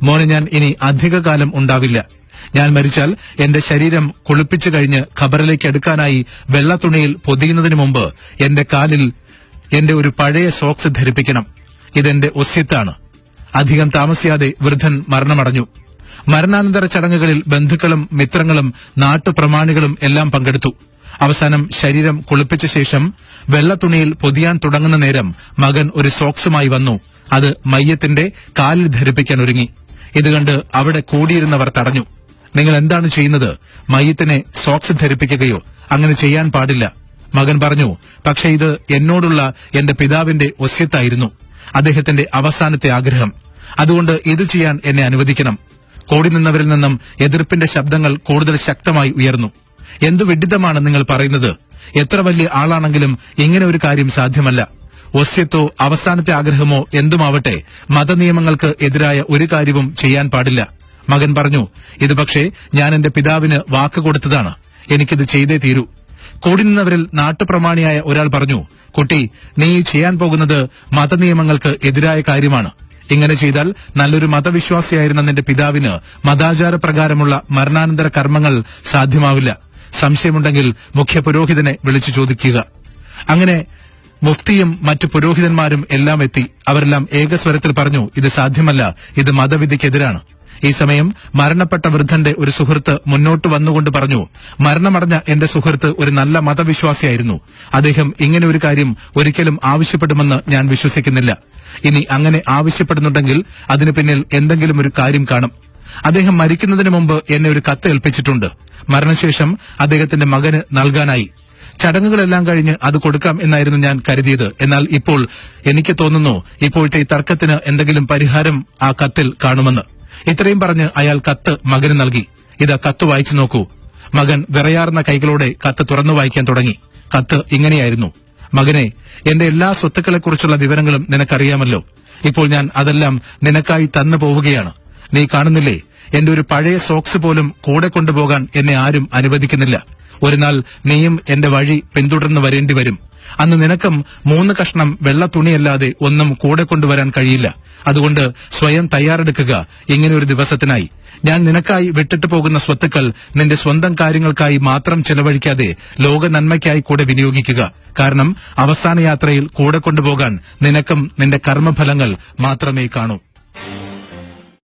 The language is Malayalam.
മോനെ, ഞാൻ ഇനി അധികകാലം ഉണ്ടാവില്ല. ഞാൻ മരിച്ചാൽ എന്റെ ശരീരം കുളിപ്പിച്ചു കഴിഞ്ഞ് ഖബറിലേക്ക് എടുക്കാനായി വെള്ളത്തുണിയിൽ പൊതിയുന്നതിനു മുമ്പ് എന്റെ കാലിൽ എന്റെ ഒരു പഴയ സോക്സ് ധരിപ്പിക്കണം. ഇതെന്റെ ഒസ്യത്താണ്. അധികം താമസിയാതെ വൃദ്ധൻ മരണമടഞ്ഞു. മരണാനന്തര ചടങ്ങുകളിൽ ബന്ധുക്കളും മിത്രങ്ങളും നാട്ടുപ്രമാണികളും എല്ലാം പങ്കെടുത്തു. അവസാനം ശരീരം കുളിപ്പിച്ച ശേഷം വെള്ളത്തുണിയിൽ പൊതിയാൻ തുടങ്ങുന്ന നേരം മകൻ ഒരു സോക്സുമായി വന്നു. അത് മയ്യത്തിന്റെ കാലിൽ ധരിപ്പിക്കാൻ ഒരുങ്ങി. ഇതുകണ്ട് അവിടെ കൂടിയിരുന്നവർ തടഞ്ഞു. നിങ്ങൾ എന്താണ് ചെയ്യുന്നത്? മയ്യത്തിനെ സോക്സ് ധരിപ്പിക്കുകയോ? അങ്ങനെ ചെയ്യാൻ പാടില്ല. മകൻ പറഞ്ഞു, പക്ഷെ ഇത് എന്നോടുള്ള എന്റെ പിതാവിന്റെ ഒസ്യത്തായിരുന്നു, അദ്ദേഹത്തിന്റെ അവസാനത്തെ ആഗ്രഹം. അതുകൊണ്ട് ഇത് ചെയ്യാൻ എന്നെ അനുവദിക്കണം. കൂടി നിന്നവരിൽ നിന്നും എതിർപ്പിന്റെ ശബ്ദങ്ങൾ കൂടുതൽ ശക്തമായി ഉയർന്നു. എന്തു വിഡിത്തമാണ് നിങ്ങൾ പറയുന്നത്? എത്ര വലിയ ആളാണെങ്കിലും ഇങ്ങനെ ഒരു കാര്യം സാധ്യമല്ല. ഒസ്യത്തോ അവസാനത്തെ ആഗ്രഹമോ എന്തുമാവട്ടെ, മതനിയമങ്ങൾക്ക് എതിരായ ഒരു കാര്യവും ചെയ്യാൻ പാടില്ല. മകൻ പറഞ്ഞു, ഇത് പക്ഷേ ഞാൻ എന്റെ പിതാവിന് വാക്കുകൊടുത്തതാണ്, എനിക്കിത് ചെയ്തേ തീരൂ. കൂടി നിന്നവരിൽ നാട്ടുപ്രമാണിയായ ഒരാൾ പറഞ്ഞു, കുട്ടി, നീ ചെയ്യാൻ പോകുന്നത് മതനിയമങ്ങൾക്ക് എതിരായ കാര്യമാണ്. ഇങ്ങനെ ചെയ്താൽ നല്ലൊരു മതവിശ്വാസിയായിരുന്ന നിന്റെ പിതാവിന് മതാചാരപ്രകാരമുള്ള മരണാനന്തര കർമ്മങ്ങൾ സാധ്യമാവില്ല. സംശയമുണ്ടെങ്കിൽ മുഖ്യപുരോഹിതനെ വിളിച്ചു ചോദിക്കുക. അങ്ങനെ മുഫ്തിയും മറ്റു പുരോഹിതന്മാരും എല്ലാം എത്തി. അവരെല്ലാം ഏകസ്വരത്തിൽ പറഞ്ഞു, ഇത് സാധ്യമല്ല, ഇത് മതവിധിക്കെതിരാണ്. ഈ സമയം മരണപ്പെട്ട വൃദ്ധന്റെ ഒരു സുഹൃത്ത് മുന്നോട്ട് വന്നുകൊണ്ട് പറഞ്ഞു, മരണമടഞ്ഞ എന്റെ സുഹൃത്ത് ഒരു നല്ല മതവിശ്വാസിയായിരുന്നു. അദ്ദേഹം ഇങ്ങനെ ഒരു കാര്യം ഒരിക്കലും ആവശ്യപ്പെടുമെന്ന് ഞാൻ വിശ്വസിക്കുന്നില്ല. ഇനി അങ്ങനെ ആവശ്യപ്പെടുന്നുണ്ടെങ്കിൽ അതിന് പിന്നിൽ എന്തെങ്കിലും ഒരു കാര്യം കാണും. അദ്ദേഹം മരിക്കുന്നതിന് മുമ്പ് എന്നെ ഒരു കത്ത് ഏൽപ്പിച്ചിട്ടുണ്ട്. മരണശേഷം അദ്ദേഹത്തിന്റെ മകന് നൽകാനായി. ചടങ്ങുകളെല്ലാം കഴിഞ്ഞ് അത് കൊടുക്കാം എന്നായിരുന്നു ഞാൻ കരുതിയത്. എന്നാൽ ഇപ്പോൾ എനിക്ക് തോന്നുന്നു ഇപ്പോഴത്തെ ഈ തർക്കത്തിന് എന്തെങ്കിലും പരിഹാരം ആ കത്തിൽ കാണുമെന്ന്. ഇത്രയും പറഞ്ഞ് അയാൾ കത്ത് മകന് നൽകി. ഇത് കത്ത് വായിച്ചു നോക്കൂ. മകൻ വിറയാർന്ന കൈകളോടെ കത്ത് തുറന്നു വായിക്കാൻ തുടങ്ങി. കത്ത് ഇങ്ങനെയായിരുന്നു: മകനെ, എന്റെ എല്ലാ സ്വത്തുക്കളെക്കുറിച്ചുള്ള വിവരങ്ങളും നിനക്കറിയാമല്ലോ. ഇപ്പോൾ ഞാൻ അതെല്ലാം നിനക്കായി തന്നു പോവുകയാണ്. നീ കാണുന്നില്ലേ, എന്റെ ഒരു പഴയ സോക്സ് പോലും കൂടെ കൊണ്ടുപോകാൻ എന്നെ ആരും അനുവദിക്കുന്നില്ല. ഒരു നാൾ നീയും എന്റെ വഴി പിന്തുടർന്ന് വരേണ്ടി വരും. അന്ന് നിനക്കും 3 കഷ്ണം വെള്ള തുണിയല്ലാതെ ഒന്നും കൂടെ കൊണ്ടുവരാൻ കഴിയില്ല. അതുകൊണ്ട് സ്വയം തയ്യാറെടുക്കുക ഇങ്ങനെ ഒരു ദിവസത്തിനായി. ഞാൻ നിനക്കായി വിട്ടിട്ട് പോകുന്ന സ്വത്തുക്കൾ നിന്റെ സ്വന്തം കാര്യങ്ങൾക്കായി മാത്രം ചെലവഴിക്കാതെ ലോക നന്മയ്ക്കായി കൂടെ വിനിയോഗിക്കുക. കാരണം അവസാന യാത്രയിൽ കൂടെ കൊണ്ടുപോകാൻ നിനക്കും നിന്റെ കർമ്മഫലങ്ങൾ മാത്രമേ കാണൂ.